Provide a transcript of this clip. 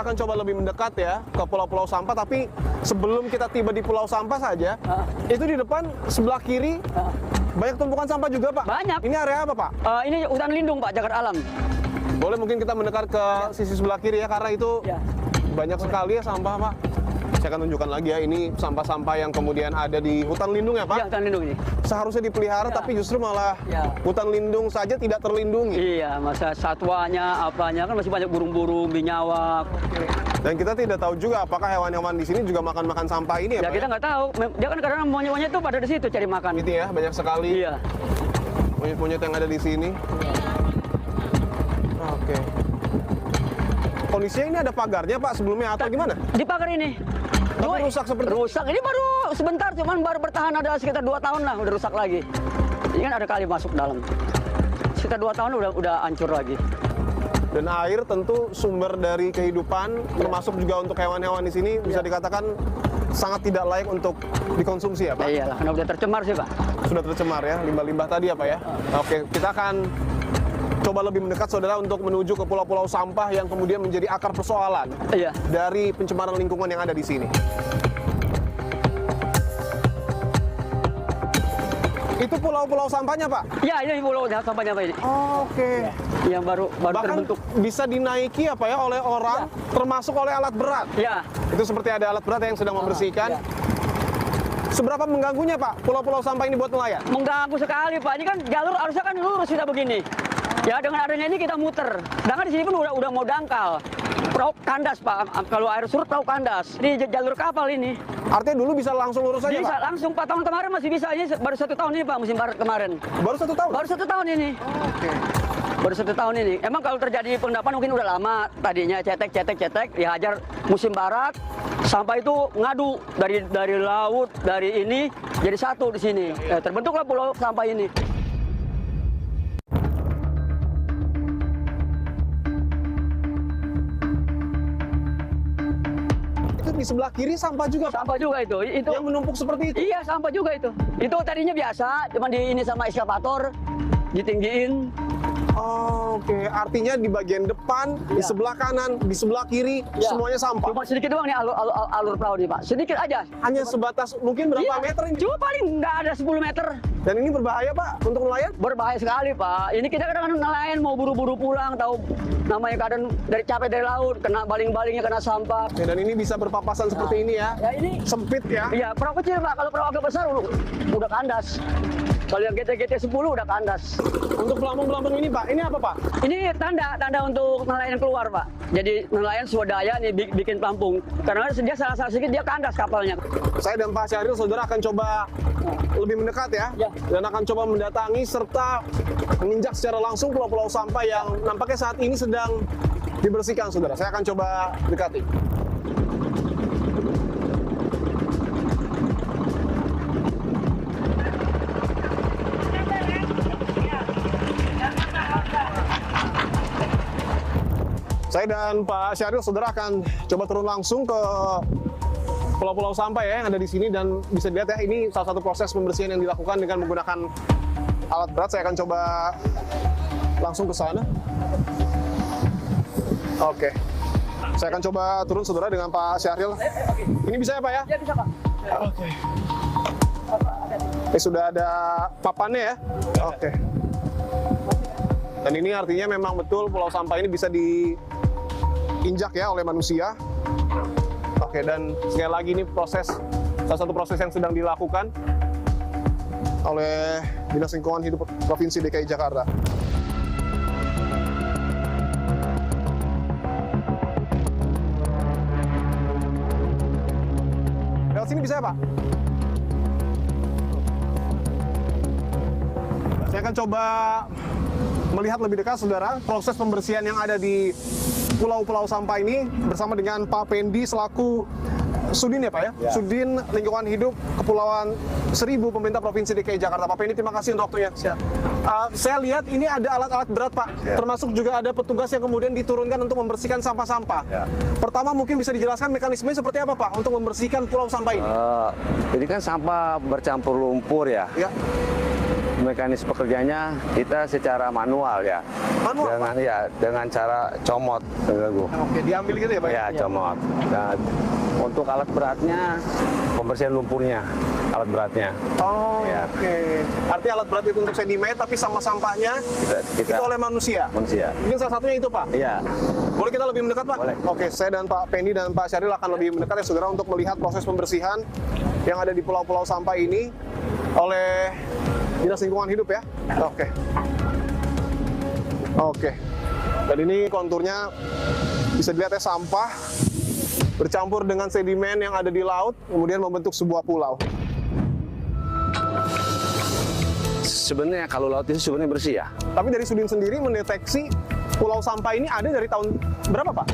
Kita akan coba lebih mendekat ya ke pulau-pulau sampah, tapi sebelum kita tiba di pulau sampah saja, itu di depan sebelah kiri banyak tumpukan sampah juga, Pak. Banyak. Ini area apa, Pak? Ini hutan lindung, Pak, Jakarta Alam. Boleh mungkin kita mendekat ke sisi sebelah kiri ya, karena itu banyak sekali ya sampah, Pak. Saya akan tunjukkan lagi ya, ini sampah-sampah yang kemudian ada di hutan lindung ya, Pak? Iya, hutan lindung ini. Seharusnya dipelihara, tapi justru malah hutan lindung saja tidak terlindungi. Iya, masa satwanya, apanya, kan masih banyak burung-burung, binyawak. Dan kita tidak tahu juga apakah hewan-hewan di sini juga makan-makan sampah ini ya, Ya Pak? kita nggak tahu. Dia kan karena monyet-monyet itu pada di situ cari makan. Itu ya, banyak sekali Iya. monyet-monyet yang ada di sini. Oke. Kondisinya ini ada pagarnya, Pak, sebelumnya atau gimana? Di pagar ini. Tapi rusak seperti itu? Rusak. Ini baru sebentar, cuman baru bertahan ada sekitar 2 tahun lah, udah rusak lagi. Ini kan ada kali masuk dalam. Sekitar 2 tahun udah hancur lagi. Dan air tentu sumber dari kehidupan, termasuk juga untuk hewan-hewan di sini bisa dikatakan sangat tidak layak untuk dikonsumsi ya, Pak? Iyalah, karena udah tercemar sih, Pak. Sudah tercemar ya, limbah-limbah tadi ya, Pak ya? Oke, kita akan coba lebih mendekat, saudara, untuk menuju ke pulau-pulau sampah yang kemudian menjadi akar persoalan dari pencemaran lingkungan yang ada di sini. Itu pulau-pulau sampahnya, Pak? Iya, ini pulau sampahnya, Pak, ini. Oke. Yang baru Bahkan terbentuk. bisa dinaiki apa ya oleh orang, termasuk oleh alat berat. Iya. Itu seperti ada alat berat yang sedang membersihkan. Seberapa mengganggunya, Pak, pulau-pulau sampah ini buat nelayan? Mengganggu sekali, Pak. Ini kan jalur harusnya kan lurus kita begini. Ya dengan adanya ini kita muter. Sedangkan di sini pun udah mau dangkal. Perahu kandas, Pak. Kalau air surut perahu kandas. Ini jalur kapal ini. Artinya dulu bisa langsung lurus saja, Bisa Pak? langsung 4 tahun kemarin masih bisa. Ini baru 1 tahun ini, Pak, musim barat kemarin. Baru 1 tahun? Baru 1 tahun ini. Oke. Baru 1 tahun ini. Emang kalau terjadi pengendapan mungkin udah lama. Tadinya cetek, dihajar musim barat. Sampah itu ngadu dari laut, dari ini jadi satu di sini. Terbentuklah pulau sampah ini. Itu di sebelah kiri sampah juga, Pak? Sampah juga itu. Yang menumpuk seperti itu? Iya, sampah juga itu. Itu tadinya biasa, cuma di ini sama eskavator ditinggiin. Oke, artinya di bagian depan, di sebelah kanan, di sebelah kiri, semuanya sampah. Cuma sedikit doang nih alur perahu nih, Pak. Sedikit aja. Hanya sebatas mungkin berapa meter ini? Cuma paling nggak ada 10 meter. Dan ini berbahaya, Pak, untuk nelayan? Berbahaya sekali, Pak. Ini kita kadang-kadang nelayan mau buru-buru pulang, tahu namanya kadang dari capek dari laut, kena baling-balingnya kena sampah. Oke, dan ini bisa berpapasan seperti ini ya? Ya ini Sempit ya? iya, perahu kecil, Pak. Kalau perahu agak besar udah kandas. Kalau yang GT-GT 10 udah kandas. Untuk pelampung-pelampung ini, Pak, ini apa, Pak? Ini tanda untuk nelayan keluar, Pak. Jadi nelayan swadaya nih bikin pelampung. Karena dia salah sedikit dia kandas kapalnya. Saya dan Pak Syahril, saudara, akan coba lebih mendekat ya, dan akan coba mendatangi serta menginjak secara langsung pulau-pulau sampah yang nampaknya saat ini sedang dibersihkan, saudara. Saya akan coba dekati. Saya dan Pak Syahril, saudara, akan coba turun langsung ke pulau-pulau sampah ya yang ada di sini, dan bisa dilihat ya, ini salah satu proses pembersihan yang dilakukan dengan menggunakan alat berat. Saya akan coba langsung ke sana. Oke. Saya akan coba turun, saudara, dengan Pak Syahril. Ini bisa ya, Pak ya? Ya bisa, Pak. Oke. Ini sudah ada papannya ya? Oke. Dan ini artinya memang betul pulau sampah ini bisa diinjak ya oleh manusia. Oke, dan sekali lagi ini salah satu proses yang sedang dilakukan oleh Dinas Lingkungan Hidup Provinsi DKI Jakarta. Lewat sini bisa ya, Pak? Saya akan coba melihat lebih dekat, saudara, proses pembersihan yang ada di pulau-pulau sampah ini bersama dengan Pak Pendi selaku Sudin ya, Pak ya? Sudin Lingkungan Hidup Kepulauan Seribu Pemerintah Provinsi DKI Jakarta. Pak Pendi, terima kasih untuk waktunya. Saya lihat ini ada alat-alat berat, Pak. Termasuk juga ada petugas yang kemudian diturunkan untuk membersihkan sampah-sampah. Pertama, mungkin bisa dijelaskan mekanismenya seperti apa, Pak, untuk membersihkan pulau sampah ini? Ini kan sampah bercampur lumpur ya. mekanis pekerjaannya kita secara manual ya. Manual, Dengan cara comot, ganggu. Oke, diambil gitu ya Pak? Ya, comot. Nah, untuk alat beratnya pembersihan lumpurnya, alat beratnya. Oh, Ya. oke. Artinya alat berat itu untuk sedimen, tapi sama sampahnya Kita itu oleh manusia. manusia. Mungkin salah satunya itu Pak. Iya. Boleh kita lebih mendekat Pak? Boleh. Oke, saya dan Pak Pendi dan Pak Syahril akan lebih mendekat ya saudara untuk melihat proses pembersihan yang ada di pulau-pulau sampah ini oleh Dinas Lingkungan Hidup ya. Oke. Oke. Dan ini konturnya bisa dilihat ya, sampah bercampur dengan sedimen yang ada di laut, kemudian membentuk sebuah pulau. Sebenarnya kalau laut itu sebenarnya bersih ya. Tapi dari Sudin sendiri mendeteksi pulau sampah ini ada dari tahun berapa Pak?